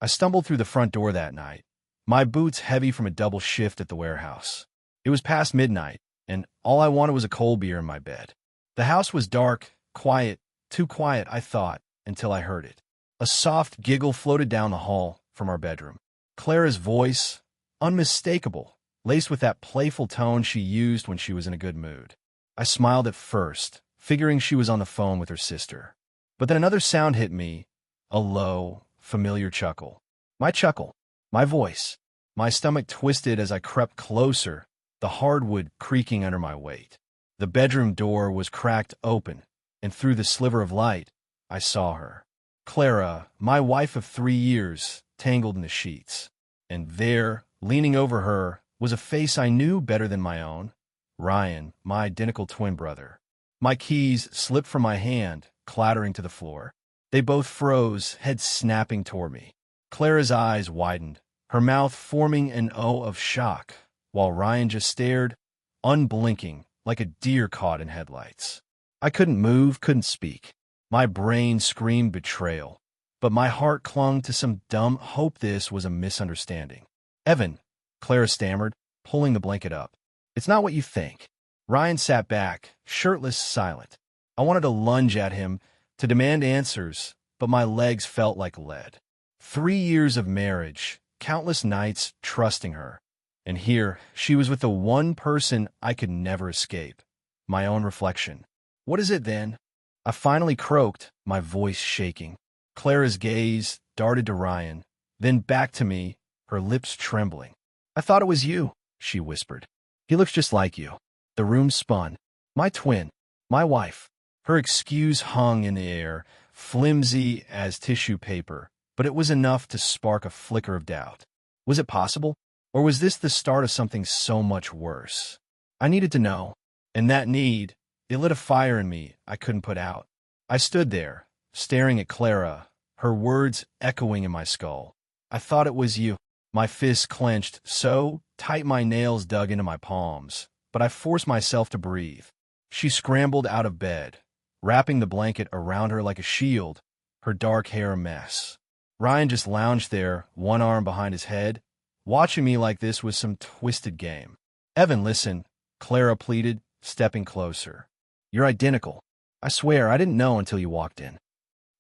I stumbled through the front door that night, my boots heavy from a double shift at the warehouse. It was past midnight, and all I wanted was a cold beer in my bed. The house was dark, quiet, too quiet, I thought, until I heard it. A soft giggle floated down the hall from our bedroom. Clara's voice, unmistakable, laced with that playful tone she used when she was in a good mood. I smiled at first, figuring she was on the phone with her sister. But then another sound hit me, a low, familiar chuckle. My chuckle, my voice. My stomach twisted as I crept closer, the hardwood creaking under my weight. The bedroom door was cracked open, and through the sliver of light, I saw her. Clara, my wife of 3 years, tangled in the sheets. And there, leaning over her, was a face I knew better than my own. Ryan, my identical twin brother. My keys slipped from my hand, clattering to the floor. They both froze, heads snapping toward me. Clara's eyes widened, her mouth forming an O of shock, while Ryan just stared, unblinking, like a deer caught in headlights. I couldn't move, couldn't speak. My brain screamed betrayal, but my heart clung to some dumb hope this was a misunderstanding. "Evan," Clara stammered, pulling the blanket up. "It's not what you think." Ryan sat back, shirtless, silent. I wanted to lunge at him, to demand answers, but my legs felt like lead. 3 years of marriage, countless nights trusting her. And here, she was with the one person I could never escape, my own reflection. "What is it, then?" I finally croaked, my voice shaking. Clara's gaze darted to Ryan, then back to me, her lips trembling. "I thought it was you," she whispered. "He looks just like you." The room spun. My twin, my wife. Her excuse hung in the air, flimsy as tissue paper, but it was enough to spark a flicker of doubt. Was it possible? Or was this the start of something so much worse? I needed to know, and that need, it lit a fire in me I couldn't put out. I stood there, staring at Clara, her words echoing in my skull. "I thought it was you." My fists clenched so tight my nails dug into my palms, but I forced myself to breathe. She scrambled out of bed, wrapping the blanket around her like a shield, her dark hair a mess. Ryan just lounged there, one arm behind his head, watching me like this was some twisted game. "Evan, listen," Clara pleaded, stepping closer. "You're identical. I swear, I didn't know until you walked in."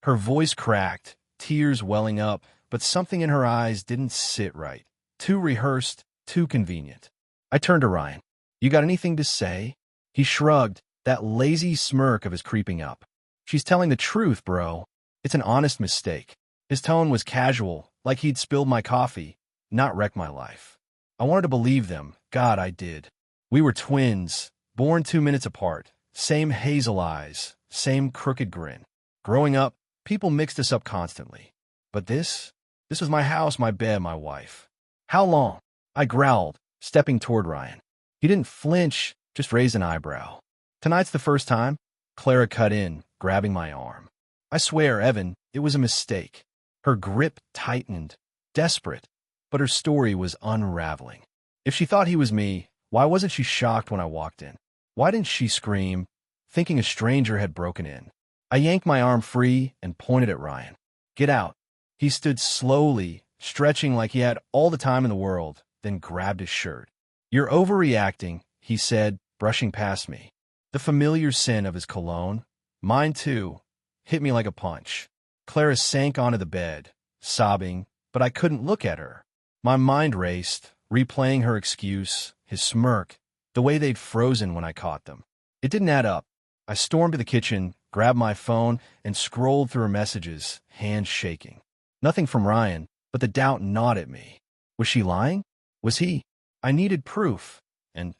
Her voice cracked, tears welling up, but something in her eyes didn't sit right. Too rehearsed, too convenient. I turned to Ryan. "You got anything to say?" He shrugged, that lazy smirk of his creeping up. "She's telling the truth, bro. It's an honest mistake." His tone was casual, like he'd spilled my coffee, not wrecked my life. I wanted to believe them. God, I did. We were twins, born 2 minutes apart, same hazel eyes, same crooked grin. Growing up, people mixed us up constantly. But this was my house, my bed, my wife. "How long?" I growled, stepping toward Ryan. He didn't flinch, just raised an eyebrow. "Tonight's the first time." Clara cut in, grabbing my arm. "I swear, Evan, it was a mistake." Her grip tightened, desperate, but her story was unraveling. If she thought he was me, why wasn't she shocked when I walked in? Why didn't she scream, thinking a stranger had broken in? I yanked my arm free and pointed at Ryan. "Get out." He stood slowly, stretching like he had all the time in the world, then grabbed his shirt. "You're overreacting," he said, brushing past me. The familiar scent of his cologne, mine too, hit me like a punch. Clara sank onto the bed, sobbing, but I couldn't look at her. My mind raced, replaying her excuse, his smirk, the way they'd frozen when I caught them. It didn't add up. I stormed to the kitchen, grabbed my phone, and scrolled through her messages, hands shaking. Nothing from Ryan, but the doubt gnawed at me. Was she lying? Was he? I needed proof, and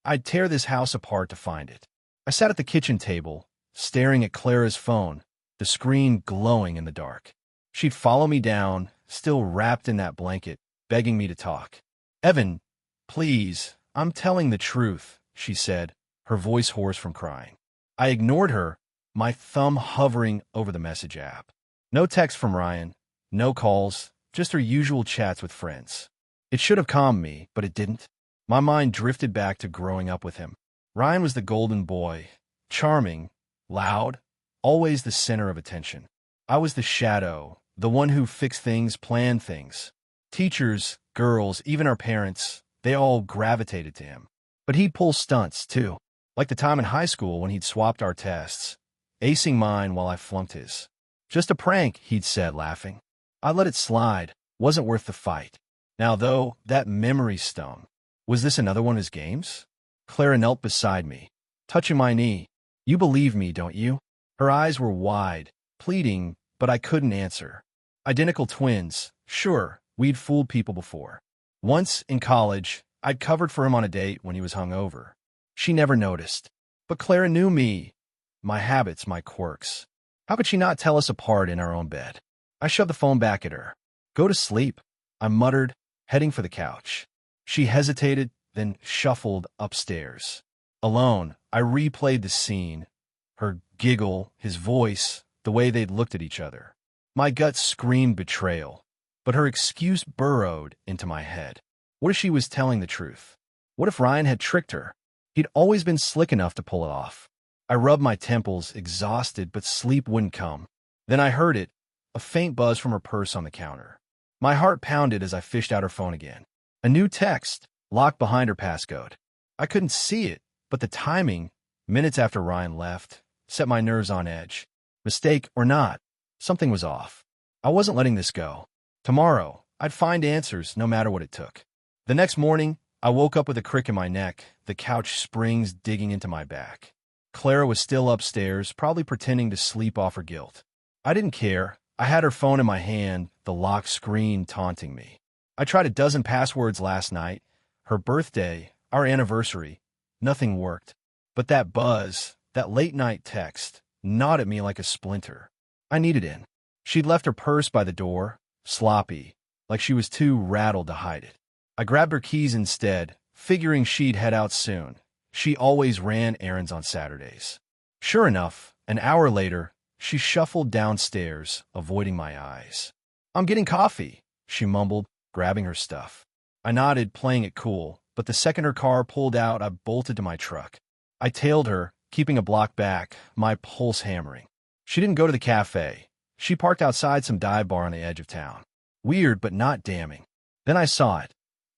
I'd tear this house apart to find it. I sat at the kitchen table, staring at Clara's phone, the screen glowing in the dark. She'd follow me down, still wrapped in that blanket, begging me to talk. "Evan, please, I'm telling the truth," she said, her voice hoarse from crying. I ignored her, my thumb hovering over the message app. No text from Ryan, no calls, just her usual chats with friends. It should have calmed me, but it didn't. My mind drifted back to growing up with him. Ryan was the golden boy, charming, loud, always the center of attention. I was the shadow, The one who fixed things, planned things. Teachers, girls, even our parents, they all gravitated to him. But he'd pull stunts, too. Like the time in high school when he'd swapped our tests, acing mine while I flunked his. Just a prank, he'd said, laughing. I let it slide. Wasn't worth the fight. Now, though, that memory stung. Was this another one of his games? Clara knelt beside me, touching my knee. You believe me, don't you? Her eyes were wide, pleading, but I couldn't answer. Identical twins. Sure, we'd fooled people before. Once, in college, I'd covered for him on a date when he was hungover. She never noticed. But Clara knew me, my habits, my quirks. How could she not tell us apart in our own bed? I shoved the phone back at her. Go to sleep, I muttered, heading for the couch. She hesitated, then shuffled upstairs. Alone, I replayed the scene. Her giggle, his voice, the way they'd looked at each other. My gut screamed betrayal, but her excuse burrowed into my head. What if she was telling the truth? What if Ryan had tricked her? He'd always been slick enough to pull it off. I rubbed my temples, exhausted, but sleep wouldn't come. Then I heard it, a faint buzz from her purse on the counter. My heart pounded as I fished out her phone again. A new text, locked behind her passcode. I couldn't see it, but the timing, minutes after Ryan left, set my nerves on edge. Mistake or not, something was off. I wasn't letting this go. Tomorrow, I'd find answers no matter what it took. The next morning, I woke up with a crick in my neck, the couch springs digging into my back. Clara was still upstairs, probably pretending to sleep off her guilt. I didn't care. I had her phone in my hand, the locked screen taunting me. I tried a dozen passwords last night. Her birthday, our anniversary. Nothing worked. But that buzz, that late-night text, gnawed at me like a splinter. I needed in. She'd left her purse by the door, sloppy, like she was too rattled to hide it. I grabbed her keys instead, figuring she'd head out soon. She always ran errands on Saturdays. Sure enough, an hour later, she shuffled downstairs, avoiding my eyes. I'm getting coffee, she mumbled, grabbing her stuff. I nodded, playing it cool, but the second her car pulled out, I bolted to my truck. I tailed her, keeping a block back, my pulse hammering. She didn't go to the cafe. She parked outside some dive bar on the edge of town. Weird, but not damning. Then I saw it.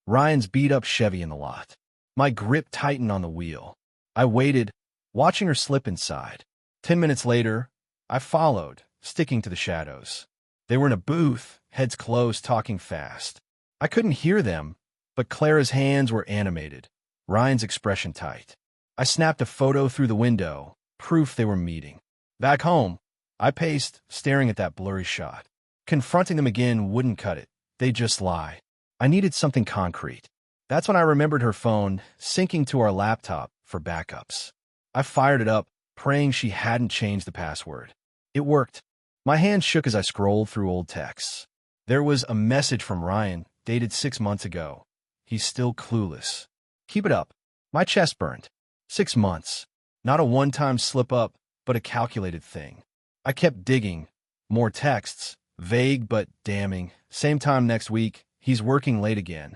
Ryan's beat-up Chevy in the lot. My grip tightened on the wheel. I waited, watching her slip inside. 10 minutes later, I followed, sticking to the shadows. They were in a booth, heads closed, talking fast. I couldn't hear them, but Clara's hands were animated, Ryan's expression tight. I snapped a photo through the window, proof they were meeting. Back home, I paced, staring at that blurry shot. Confronting them again wouldn't cut it. They'd just lie. I needed something concrete. That's when I remembered her phone, syncing to our laptop for backups. I fired it up, praying she hadn't changed the password. It worked. My hand shook as I scrolled through old texts. There was a message from Ryan, dated 6 months ago. He's still clueless. Keep it up. My chest burned. 6 months. Not a one-time slip-up, but a calculated thing. I kept digging. More texts. Vague but damning. Same time next week. He's working late again.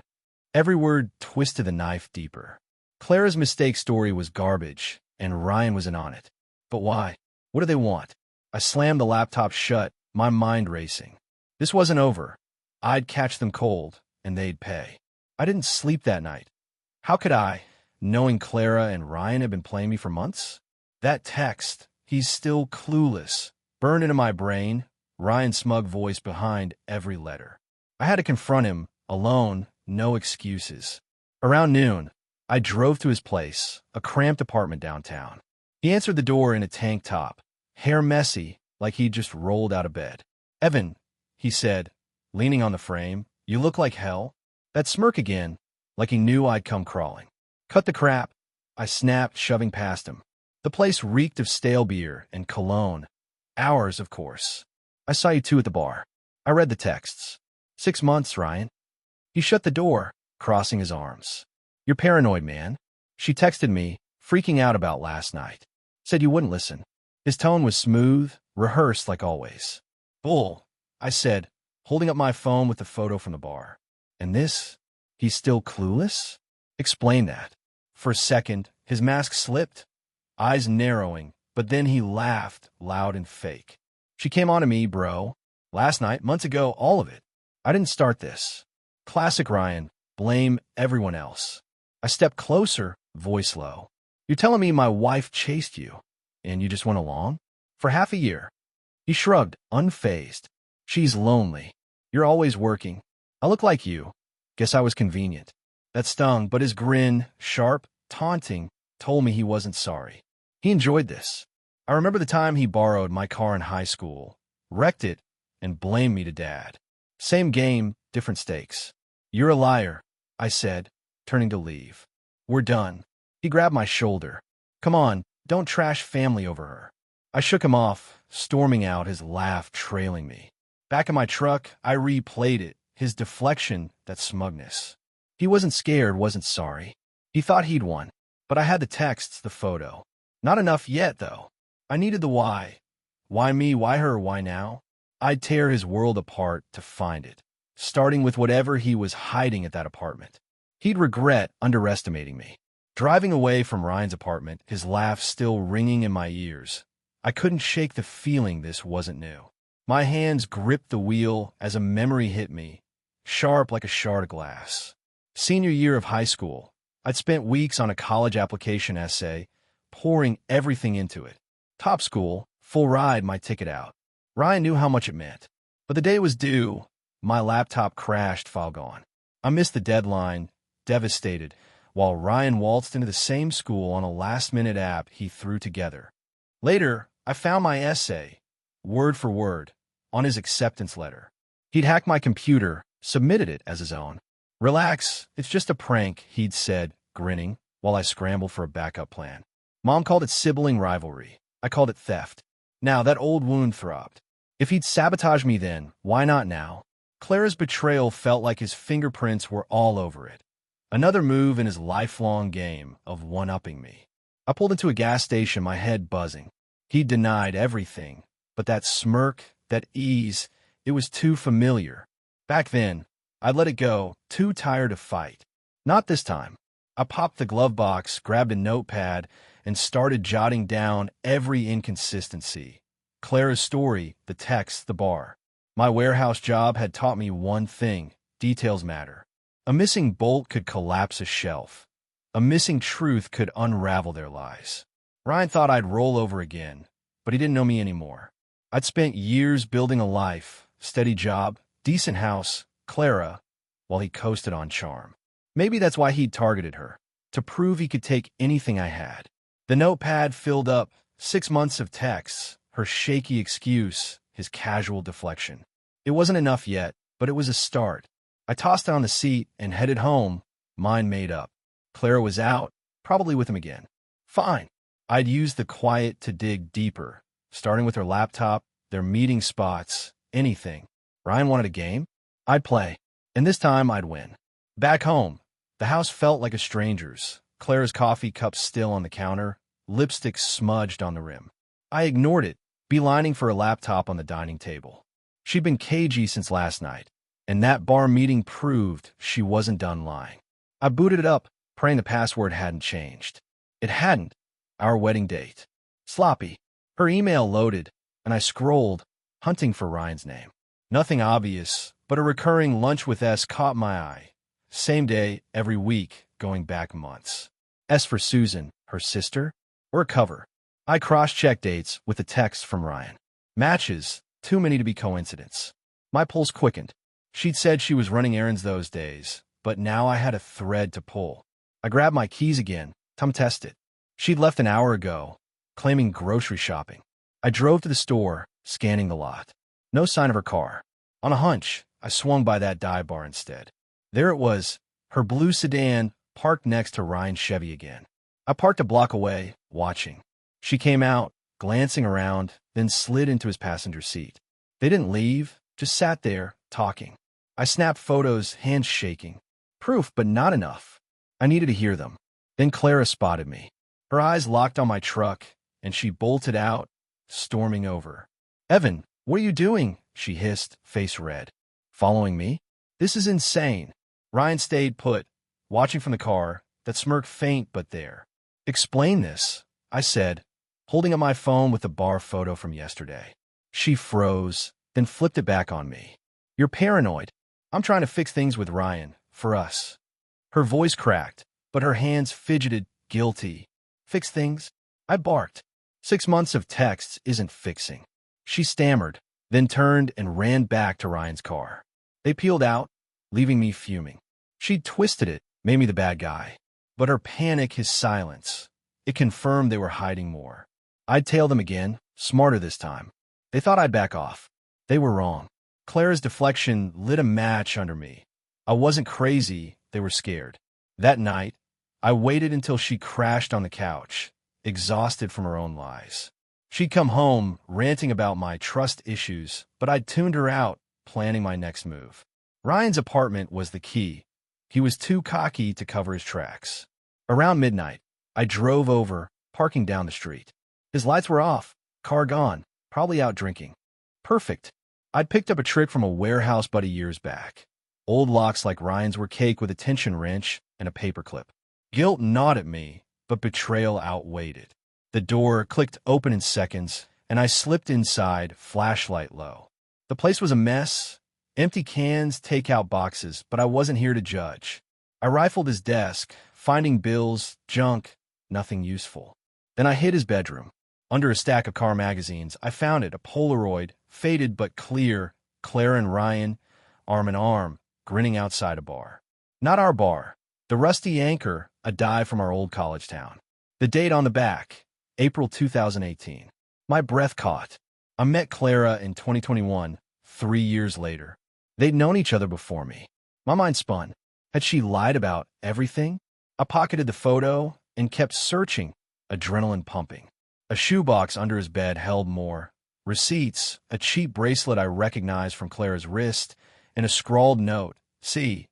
Every word twisted the knife deeper. Clara's mistake story was garbage, and Ryan was in on it. But why? What do they want? I slammed the laptop shut, my mind racing. This wasn't over. I'd catch them cold, and they'd pay. I didn't sleep that night. How could I, knowing Clara and Ryan had been playing me for months? That text, he's still clueless, burned into my brain, Ryan's smug voice behind every letter. I had to confront him, alone, no excuses. Around noon, I drove to his place, a cramped apartment downtown. He answered the door in a tank top, hair messy, like he'd just rolled out of bed. "Evan," he said, leaning on the frame, "you look like hell." That smirk again, like he knew I'd come crawling. "Cut the crap," I snapped, shoving past him. The place reeked of stale beer and cologne. Ours, of course. "I saw you two at the bar." I read the texts. 6 months, Ryan. He shut the door, crossing his arms. "You're paranoid, man." She texted me, freaking out about last night. Said you wouldn't listen. His tone was smooth, rehearsed like always. "Bull," I said, holding up my phone with the photo from the bar. "And this? He's still clueless?" "Explain that." For a second, his mask slipped, eyes narrowing, but then he laughed, loud and fake. "She came on to me, bro. Last night, months ago, all of it. I didn't start this. Classic Ryan, blame everyone else. I stepped closer, voice low. You're telling me my wife chased you, and you just went along? For half a year. He shrugged, unfazed. She's lonely. You're always working. I look like you. Guess I was convenient. That stung, but his grin, sharp, taunting, told me he wasn't sorry. He enjoyed this. I remember the time he borrowed my car in high school, wrecked it, and blamed me to Dad. Same game, different stakes. You're a liar, I said, turning to leave. We're done. He grabbed my shoulder. Come on, don't trash family over her. I shook him off, storming out, his laugh trailing me. Back in my truck, I replayed it, his deflection, that smugness. He wasn't scared, wasn't sorry. He thought he'd won, but I had the texts, the photo. Not enough yet, though. I needed the why. Why me, why her, why now? I'd tear his world apart to find it, starting with whatever he was hiding at that apartment. He'd regret underestimating me. Driving away from Ryan's apartment, his laugh still ringing in my ears, I couldn't shake the feeling this wasn't new. My hands gripped the wheel as a memory hit me, sharp like a shard of glass. Senior year of high school, I'd spent weeks on a college application essay, pouring everything into it. Top school, full ride, my ticket out. Ryan knew how much it meant. But the day was due. My laptop crashed, file gone. I missed the deadline, devastated, while Ryan waltzed into the same school on a last-minute app he threw together. Later, I found my essay, word for word, on his acceptance letter. He'd hacked my computer, submitted it as his own. Relax, it's just a prank, he'd said, grinning, while I scrambled for a backup plan. Mom called it sibling rivalry. I called it theft. Now that old wound throbbed. If he'd sabotaged me then, why not now? Clara's betrayal felt like his fingerprints were all over it. Another move in his lifelong game of one-upping me. I pulled into a gas station, my head buzzing. He denied everything, but that smirk, that ease, it was too familiar. Back then, I'd let it go, too tired to fight. Not this time. I popped the glove box, grabbed a notepad, and started jotting down every inconsistency. Clara's story, the text, the bar. My warehouse job had taught me one thing: details matter. A missing bolt could collapse a shelf. A missing truth could unravel their lies. Ryan thought I'd roll over again, but he didn't know me anymore. I'd spent years building a life, steady job, decent house, Clara, while he coasted on charm. Maybe that's why he'd targeted her, to prove he could take anything I had. The notepad filled up, 6 months of texts, her shaky excuse, his casual deflection. It wasn't enough yet, but it was a start. I tossed it on the seat and headed home, mind made up. Clara was out, probably with him again. Fine. I'd use the quiet to dig deeper, starting with her laptop, their meeting spots, anything. Ryan wanted a game? I'd play, and this time I'd win. Back home, the house felt like a stranger's. Clara's coffee cup still on the counter, lipstick smudged on the rim. I ignored it, beelining for a laptop on the dining table. She'd been cagey since last night, and that bar meeting proved she wasn't done lying. I booted it up, praying the password hadn't changed. It hadn't. Our wedding date. Sloppy. Her email loaded, and I scrolled, hunting for Ryan's name. Nothing obvious, but a recurring lunch with S caught my eye. Same day, every week, going back months. S for Susan, her sister, or a cover. I cross-checked dates with a text from Ryan. Matches, too many to be coincidence. My pulse quickened. She'd said she was running errands those days, but now I had a thread to pull. I grabbed my keys again, come test it. She'd left an hour ago, claiming grocery shopping. I drove to the store, scanning the lot. No sign of her car. On a hunch, I swung by that dive bar instead. There it was, her blue sedan, parked next to Ryan's Chevy again. I parked a block away, watching. She came out, glancing around, then slid into his passenger seat. They didn't leave, just sat there, talking. I snapped photos, hands shaking. Proof, but not enough. I needed to hear them. Then Clara spotted me. Her eyes locked on my truck, and she bolted out, storming over. "Evan, what are you doing?" she hissed, face red. "Following me? This is insane." Ryan stayed put, watching from the car, that smirk faint but there. "Explain this," I said, holding up my phone with the bar photo from yesterday. She froze, then flipped it back on me. You're paranoid. I'm trying to fix things with Ryan, for us. Her voice cracked, but her hands fidgeted, guilty. Fix things? I barked. 6 months of texts isn't fixing. She stammered, then turned and ran back to Ryan's car. They peeled out, leaving me fuming. She'd twisted it, made me the bad guy. But her panic, his silence, it confirmed they were hiding more. I'd tail them again, smarter this time. They thought I'd back off. They were wrong. Clara's deflection lit a match under me. I wasn't crazy, they were scared. That night, I waited until she crashed on the couch, exhausted from her own lies. She'd come home, ranting about my trust issues, but I'd tuned her out, planning my next move. Ryan's apartment was the key. He was too cocky to cover his tracks. Around midnight, I drove over, parking down the street. His lights were off, car gone, probably out drinking. Perfect. I'd picked up a trick from a warehouse buddy years back. Old locks like Ryan's were caked with a tension wrench and a paperclip. Guilt gnawed at me, but betrayal outweighed it. The door clicked open in seconds, and I slipped inside, flashlight low. The place was a mess, empty cans, takeout boxes, but I wasn't here to judge. I rifled his desk, finding bills, junk, nothing useful. Then I hid his bedroom. Under a stack of car magazines, I found it, a Polaroid, faded but clear, Clara and Ryan, arm in arm, grinning outside a bar. Not our bar. The Rusty Anchor, a dive from our old college town. The date on the back, April 2018. My breath caught. I met Clara in 2021, 3 years later. They'd known each other before me. My mind spun. Had she lied about everything? I pocketed the photo and kept searching, adrenaline pumping. A shoebox under his bed held more. Receipts, a cheap bracelet I recognized from Clara's wrist, and a scrawled note. See,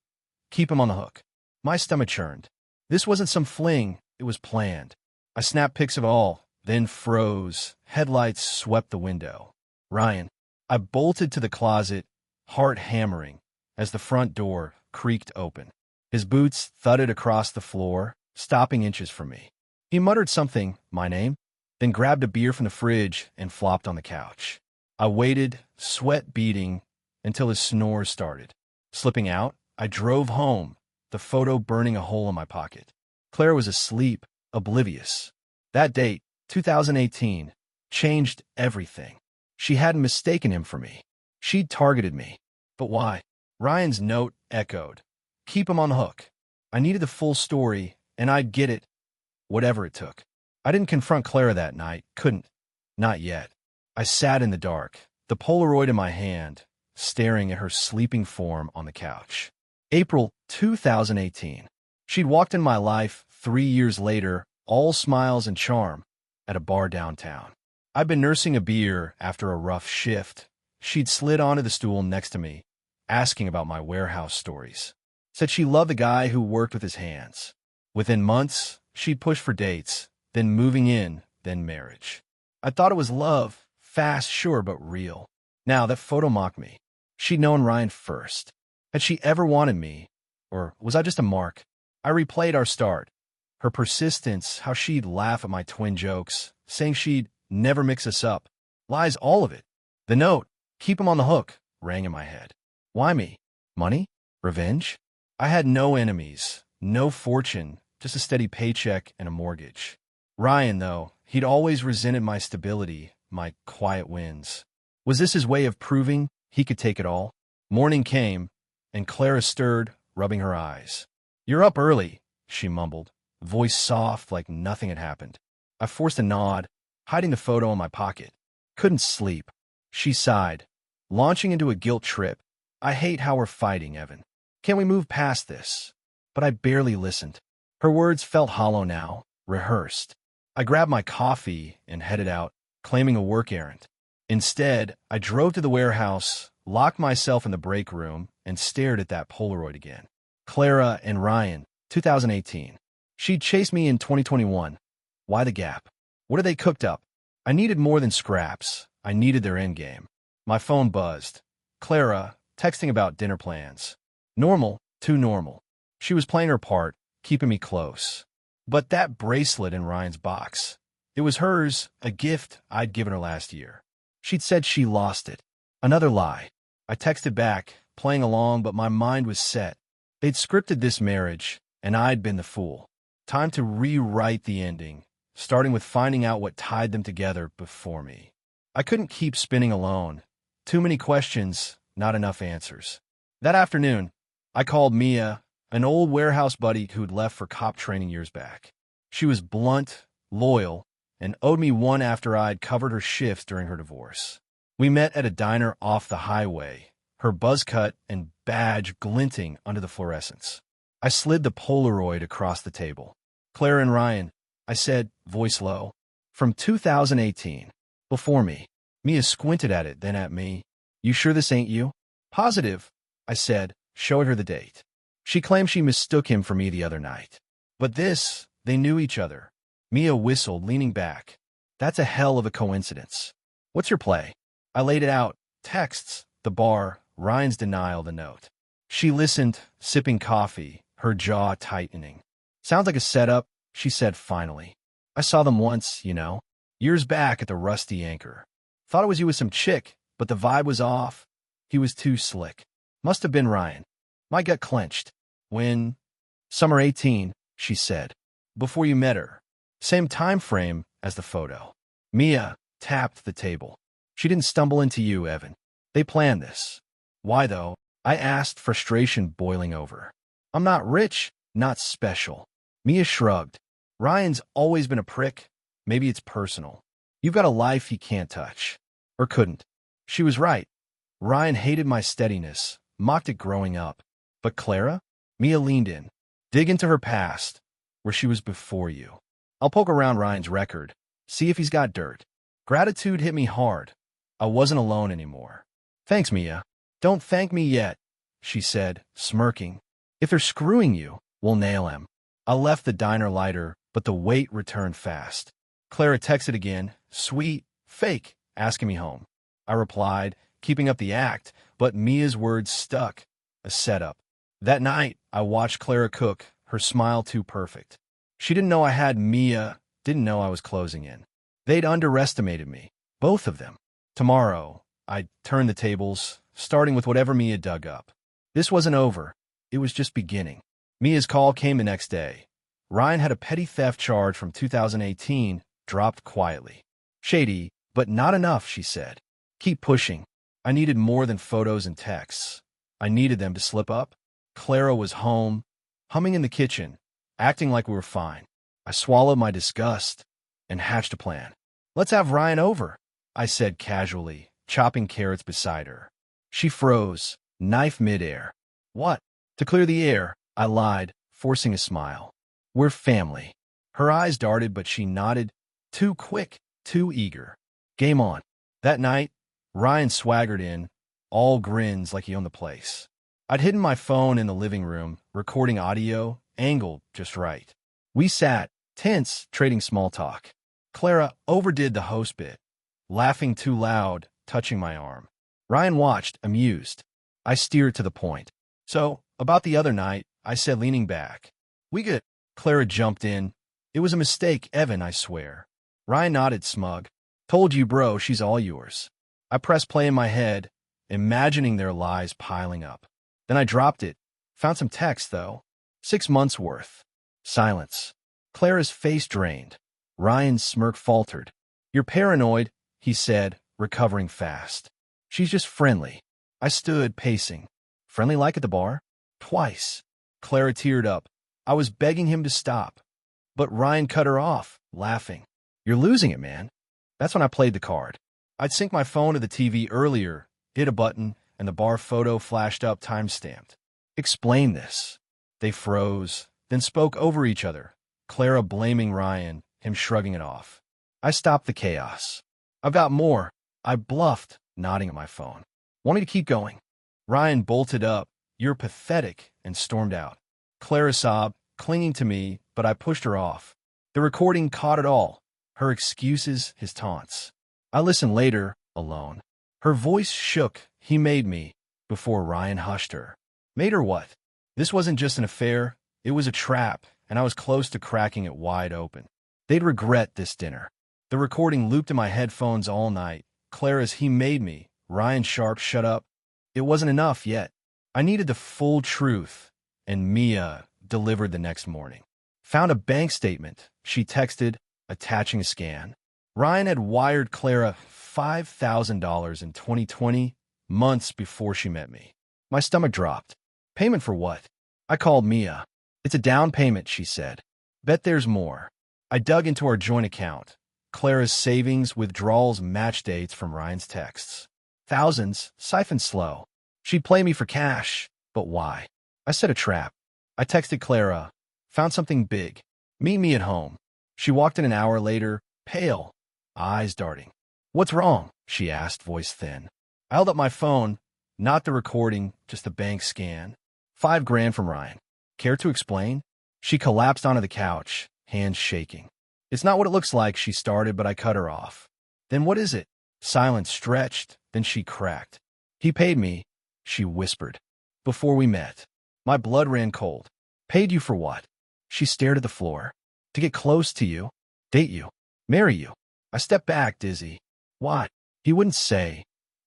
keep him on the hook. My stomach churned. This wasn't some fling, it was planned. I snapped pics of all, then froze. Headlights swept the window. Ryan. I bolted to the closet, heart hammering, as the front door creaked open. His boots thudded across the floor, stopping inches from me. He muttered something, my name, then grabbed a beer from the fridge and flopped on the couch. I waited, sweat beading, until his snores started. Slipping out, I drove home, the photo burning a hole in my pocket. Claire was asleep, oblivious. That date, 2018, changed everything. She hadn't mistaken him for me. She'd targeted me. But why? Ryan's note echoed. Keep him on the hook. I needed the full story, and I'd get it, whatever it took. I didn't confront Clara that night, couldn't. Not yet. I sat in the dark, the Polaroid in my hand, staring at her sleeping form on the couch. April 2018. She'd walked in my life 3 years later, all smiles and charm, at a bar downtown. I'd been nursing a beer after a rough shift. She'd slid onto the stool next to me, asking about my warehouse stories. Said she loved the guy who worked with his hands. Within months, she'd push for dates, then moving in, then marriage. I thought it was love, fast, sure, but real. Now, that photo mocked me. She'd known Ryan first. Had she ever wanted me? Or was I just a mark? I replayed our start. Her persistence, how she'd laugh at my twin jokes, saying she'd never mix us up. Lies, all of it. The note, keep him on the hook, rang in my head. Why me? Money? Revenge? I had no enemies, no fortune, just a steady paycheck and a mortgage. Ryan, though, he'd always resented my stability, my quiet wins. Was this his way of proving he could take it all? Morning came, and Clara stirred, rubbing her eyes. You're up early, she mumbled, voice soft like nothing had happened. I forced a nod, hiding the photo in my pocket. Couldn't sleep. She sighed, launching into a guilt trip. I hate how we're fighting, Evan. Can we move past this? But I barely listened. Her words felt hollow now, rehearsed. I grabbed my coffee and headed out, claiming a work errand. Instead, I drove to the warehouse, locked myself in the break room, and stared at that Polaroid again. Clara and Ryan, 2018. She'd chased me in 2021. Why the gap? What had they cooked up? I needed more than scraps. I needed their endgame. My phone buzzed. Clara, texting about dinner plans. Normal, too normal. She was playing her part, keeping me close. But that bracelet in Ryan's box, it was hers, a gift I'd given her last year. She'd said she lost it. Another lie. I texted back, playing along, but my mind was set. They'd scripted this marriage, and I'd been the fool. Time to rewrite the ending, starting with finding out what tied them together before me. I couldn't keep spinning alone. Too many questions, not enough answers. That afternoon, I called Mia, an old warehouse buddy who'd left for cop training years back. She was blunt, loyal, and owed me one after I'd covered her shifts during her divorce. We met at a diner off the highway, her buzz cut and badge glinting under the fluorescence. I slid the Polaroid across the table. "Clara and Ryan," I said, voice low. "From 2018. Before me." Mia squinted at it, then at me. "You sure this ain't you?" "Positive," I said, showing her the date. She claimed she mistook him for me the other night. But this, they knew each other. Mia whistled, leaning back. "That's a hell of a coincidence. What's your play?" I laid it out. Texts, the bar, Ryan's denial, the note. She listened, sipping coffee, her jaw tightening. "Sounds like a setup," she said finally. "I saw them once, years back at the Rusty Anchor. Thought it was you with some chick, but the vibe was off. He was too slick. Must have been Ryan." My gut clenched. "When?" "Summer 18, she said. "Before you met her. Same time frame as the photo." Mia tapped the table. "She didn't stumble into you, Evan. They planned this." "Why, though?" I asked, frustration boiling over. "I'm not rich, not special." Mia shrugged. "Ryan's always been a prick. Maybe it's personal. You've got a life he can't touch. Or couldn't." She was right. Ryan hated my steadiness, mocked it growing up. But Clara? Mia leaned in. "Dig into her past, where she was before you. I'll poke around Ryan's record, see if he's got dirt." Gratitude hit me hard. I wasn't alone anymore. "Thanks, Mia." "Don't thank me yet," she said, smirking. "If they're screwing you, we'll nail him." I left the diner lighter, but the weight returned fast. Clara texted again, sweet, fake, asking me home. I replied, keeping up the act, but Mia's words stuck. A setup. That night, I watched Clara cook, her smile too perfect. She didn't know I had Mia, didn't know I was closing in. They'd underestimated me, both of them. Tomorrow, I'd turn the tables, starting with whatever Mia dug up. This wasn't over. It was just beginning. Mia's call came the next day. Ryan had a petty theft charge from 2018, dropped quietly. "Shady, but not enough," she said. "Keep pushing." I needed more than photos and texts. I needed them to slip up. Clara was home, humming in the kitchen, acting like we were fine. I swallowed my disgust and hatched a plan. "Let's have Ryan over," I said casually, chopping carrots beside her. She froze, knife midair. "What?" "To clear the air," I lied, forcing a smile. "We're family." Her eyes darted, but she nodded. Too quick, too eager. Game on. That night, Ryan swaggered in, all grins like he owned the place. I'd hidden my phone in the living room, recording audio, angled just right. We sat, tense, trading small talk. Clara overdid the host bit, laughing too loud, touching my arm. Ryan watched, amused. I steered to the point. "So, about the other night," I said, leaning back. "We good." Clara jumped in. "It was a mistake, Evan, I swear." Ryan nodded, smug. "Told you, bro, she's all yours." I pressed play in my head, imagining their lies piling up. Then I dropped it. Found some text, though. 6 months worth. Silence. Clara's face drained. Ryan's smirk faltered. "You're paranoid," he said, recovering fast. "She's just friendly." I stood, pacing. "Friendly like at the bar?" "Twice." Clara teared up. I was begging him to stop. But Ryan cut her off, laughing. "You're losing it, man." That's when I played the card. I'd synced my phone to the TV earlier, hit a button, and the bar photo flashed up, time-stamped. "Explain this." They froze, then spoke over each other, Clara blaming Ryan, him shrugging it off. I stopped the chaos. "I've got more." I bluffed, nodding at my phone. "Want me to keep going?" Ryan bolted up, "You're pathetic," and stormed out. Clara sobbed, clinging to me, but I pushed her off. The recording caught it all. Her excuses, his taunts. I listened later, alone. Her voice shook. "He made me," before Ryan hushed her. Made her what? This wasn't just an affair. It was a trap, and I was close to cracking it wide open. They'd regret this dinner. The recording looped in my headphones all night. Clara's "he made me," Ryan sharp, shut up. It wasn't enough yet. I needed the full truth, and Mia delivered the next morning. Found a bank statement, she texted, attaching a scan. Ryan had wired Clara $5,000 in 2020, months before she met me. My stomach dropped. Payment for what? I called Mia. It's a down payment, she said. Bet there's more. I dug into our joint account. Clara's savings, withdrawals, match dates from Ryan's texts. Thousands, siphoned slow. She'd play me for cash, but why? I set a trap. I texted Clara, found something big. Meet me at home. She walked in an hour later, pale, eyes darting. What's wrong? She asked, voice thin. I held up my phone, not the recording, just the bank scan. $5,000 from Ryan. Care to explain? She collapsed onto the couch, hands shaking. It's not what it looks like, she started, but I cut her off. Then what is it? Silence stretched, then she cracked. He paid me, she whispered. Before we met. My blood ran cold. Paid you for what? She stared at the floor. To get close to you. Date you. Marry you. I stepped back, dizzy. What? He wouldn't say.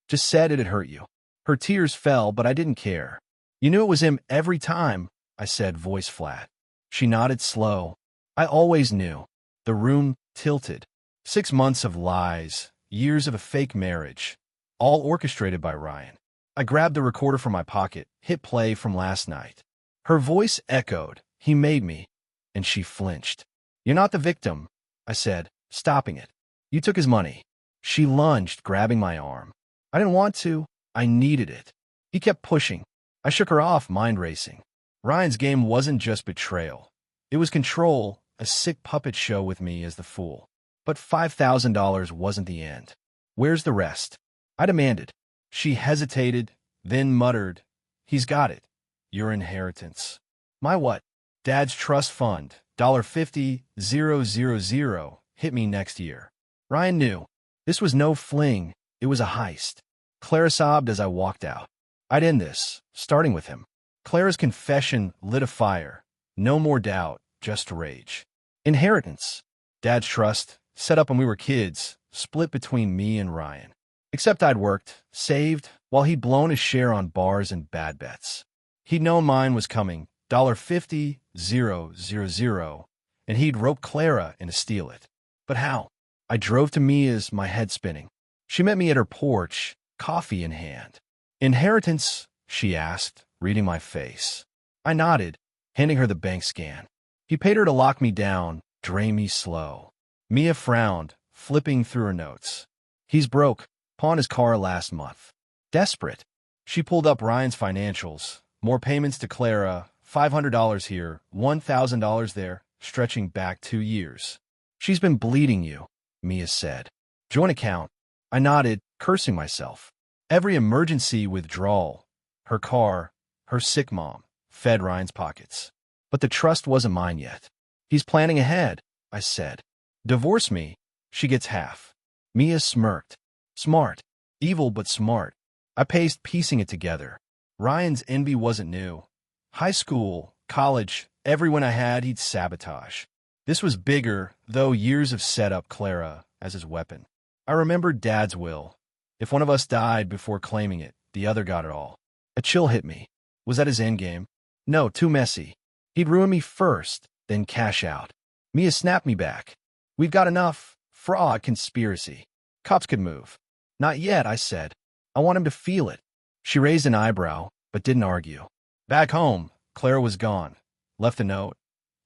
Just said it'd hurt you. Her tears fell, but I didn't care. You knew it was him every time, I said, voice flat. She nodded slow. I always knew. The room tilted. 6 months of lies, years of a fake marriage, all orchestrated by Ryan. I grabbed the recorder from my pocket, hit play from last night. Her voice echoed. He made me. And she flinched. You're not the victim, I said, stopping it. You took his money. She lunged, grabbing my arm. I didn't want to. I needed it. He kept pushing. I shook her off, mind racing. Ryan's game wasn't just betrayal. It was control, a sick puppet show with me as the fool. But $5,000 wasn't the end. Where's the rest? I demanded. She hesitated, then muttered, He's got it. Your inheritance. My what? Dad's trust fund, $50,000, hit me next year. Ryan knew. This was no fling. It was a heist. Clara sobbed as I walked out. I'd end this, starting with him. Clara's confession lit a fire. No more doubt, just rage. Inheritance. Dad's trust, set up when we were kids, split between me and Ryan. Except I'd worked, saved, while he'd blown his share on bars and bad bets. He'd known mine was coming, $50,000, and he'd rope Clara in to steal it. But how? I drove to Mia's, my head spinning. She met me at her porch, coffee in hand. Inheritance? She asked, reading my face. I nodded, handing her the bank scan. He paid her to lock me down, drain me slow. Mia frowned, flipping through her notes. He's broke, pawned his car last month. Desperate. She pulled up Ryan's financials. More payments to Clara, $500 here, $1,000 there, stretching back 2 years. She's been bleeding you, Mia said. Joint account. I nodded, cursing myself. Every emergency withdrawal, her car, her sick mom, fed Ryan's pockets. But the trust wasn't mine yet. He's planning ahead, I said. Divorce me. She gets half. Mia smirked. Smart. Evil but smart. I paced, piecing it together. Ryan's envy wasn't new. High school, college, everyone I had, he'd sabotage. This was bigger, though, years of setup Clara as his weapon. I remembered Dad's will. If one of us died before claiming it, the other got it all. A chill hit me. Was that his endgame? No, too messy. He'd ruin me first, then cash out. Mia snapped me back. We've got enough. Fraud, conspiracy. Cops could move. Not yet, I said. I want him to feel it. She raised an eyebrow, but didn't argue. Back home, Clara was gone. Left a note.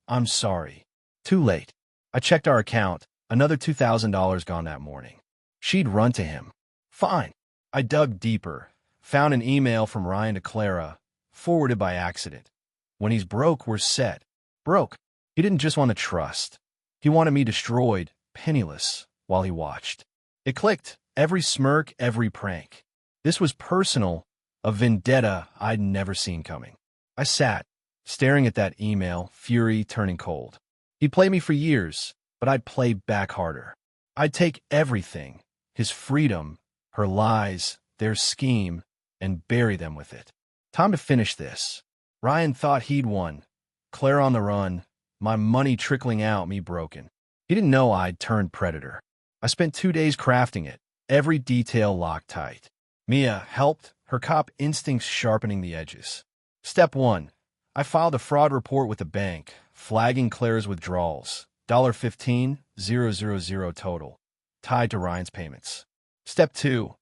I'm sorry. Too late. I checked our account. Another $2,000 gone that morning. She'd run to him. Fine. I dug deeper. Found an email from Ryan to Clara, forwarded by accident. When he's broke, we're set. Broke. He didn't just want to trust. He wanted me destroyed, penniless, while he watched. It clicked. Every smirk, every prank. This was personal, a vendetta I'd never seen coming. I sat, staring at that email, fury turning cold. He'd play me for years, but I'd play back harder. I'd take everything, his freedom, her lies, their scheme, and bury them with it. Time to finish this. Ryan thought he'd won. Claire on the run, my money trickling out, me broken. He didn't know I'd turned predator. I spent 2 days crafting it, every detail locked tight. Mia helped, her cop instincts sharpening the edges. Step 1. I filed a fraud report with the bank, flagging Claire's withdrawals. $15,000 total, tied to Ryan's payments. Step 2.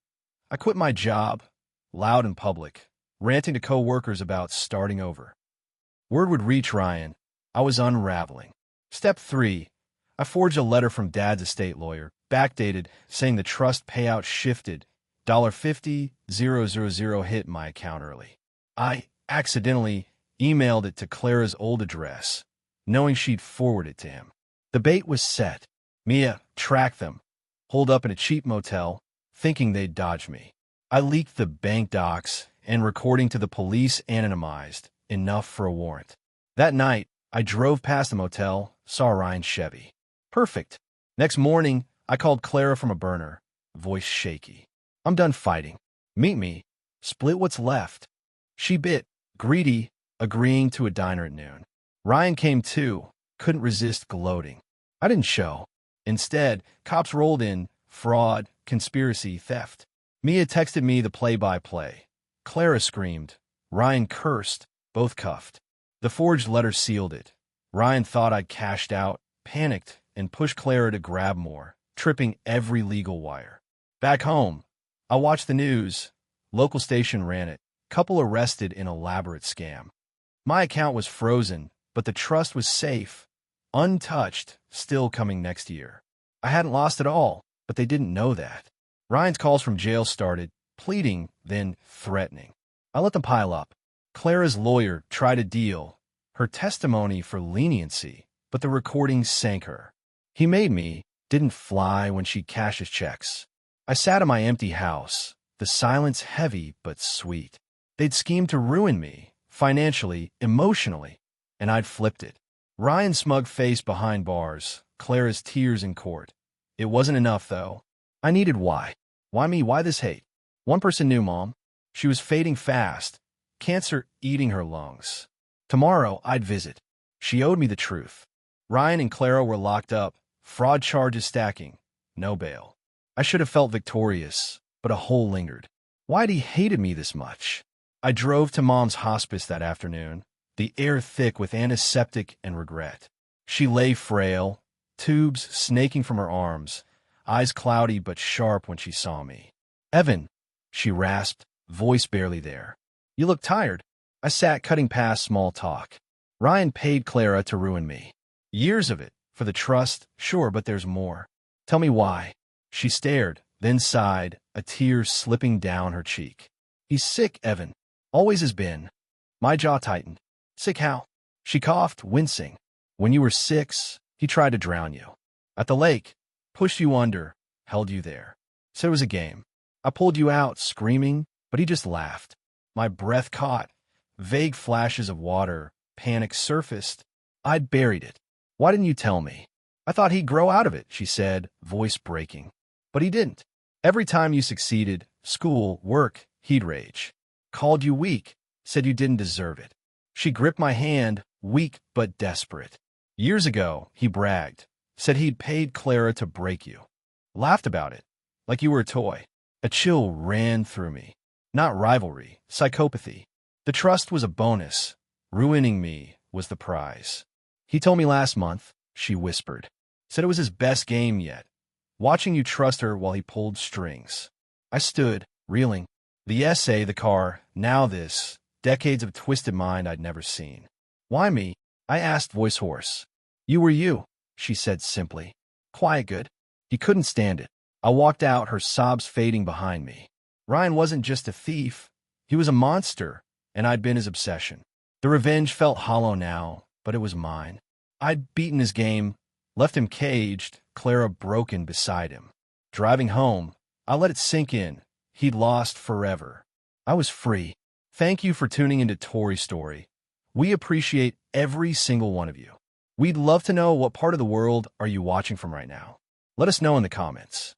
I quit my job, loud in public, ranting to co-workers about starting over. Word would reach Ryan. I was unraveling. Step 3. I forged a letter from Dad's estate lawyer, backdated, saying the trust payout shifted. $50,000 hit my account early. I accidentally emailed it to Clara's old address, knowing she'd forward it to him. The bait was set. Mia tracked them, holed up in a cheap motel, thinking they'd dodge me. I leaked the bank docs and recording to the police anonymized, enough for a warrant. That night, I drove past the motel, saw Ryan's Chevy. Perfect. Next morning, I called Clara from a burner, voice shaky. I'm done fighting. Meet me. Split what's left. She bit, greedy, agreeing to a diner at noon. Ryan came too, couldn't resist gloating. I didn't show. Instead, cops rolled in, fraud, conspiracy, theft. Mia texted me the play-by-play. Clara screamed. Ryan cursed, both cuffed. The forged letter sealed it. Ryan thought I'd cashed out, panicked, and pushed Clara to grab more, tripping every legal wire. Back home, I watched the news. Local station ran it. Couple arrested in elaborate scam. My account was frozen, but the trust was safe, untouched, still coming next year. I hadn't lost it all, but they didn't know that. Ryan's calls from jail started, pleading, then threatening. I let them pile up. Clara's lawyer tried a deal, her testimony for leniency, but the recordings sank her. He made me, didn't fly when she cashes checks. I sat in my empty house, the silence heavy but sweet. They'd schemed to ruin me, financially, emotionally, and I'd flipped it. Ryan's smug face behind bars, Clara's tears in court. It wasn't enough, though. I needed why. Why me? Why this hate? One person knew, Mom. She was fading fast, cancer eating her lungs. Tomorrow, I'd visit. She owed me the truth. Ryan and Clara were locked up, fraud charges stacking, no bail. I should have felt victorious, but a hole lingered. Why'd he hated me this much? I drove to Mom's hospice that afternoon, the air thick with antiseptic and regret. She lay frail, tubes snaking from her arms, eyes cloudy but sharp when she saw me. Evan, she rasped, voice barely there. You look tired. I sat cutting past small talk. Ryan paid Clara to ruin me. Years of it, for the trust, sure, but there's more. Tell me why. She stared, then sighed, a tear slipping down her cheek. He's sick, Evan. Always has been. My jaw tightened. Sick how? She coughed, wincing. When you were 6, he tried to drown you. At the lake, pushed you under, held you there. Said it was a game. I pulled you out, screaming, but he just laughed. My breath caught. Vague flashes of water, panic surfaced. I'd buried it. Why didn't you tell me? I thought he'd grow out of it, she said, voice breaking. But he didn't. Every time you succeeded, school, work, he'd rage. Called you weak, said you didn't deserve it. She gripped my hand, weak but desperate. Years ago, he bragged, said he'd paid Clara to break you. Laughed about it, like you were a toy. A chill ran through me. Not rivalry, psychopathy. The trust was a bonus. Ruining me was the prize. He told me last month, she whispered. Said it was his best game yet. Watching you trust her while he pulled strings. I stood, reeling. The essay, the car, now this. Decades of twisted mind I'd never seen. Why me? I asked, voice hoarse. You were you, she said simply. Quiet good. He couldn't stand it. I walked out, her sobs fading behind me. Ryan wasn't just a thief. He was a monster, and I'd been his obsession. The revenge felt hollow now, but it was mine. I'd beaten his game, left him caged, Clara broken beside him. Driving home, I let it sink in. He'd lost forever. I was free. Thank you for tuning into Tori's story. We appreciate every single one of you. We'd love to know what part of the world are you watching from right now. Let us know in the comments.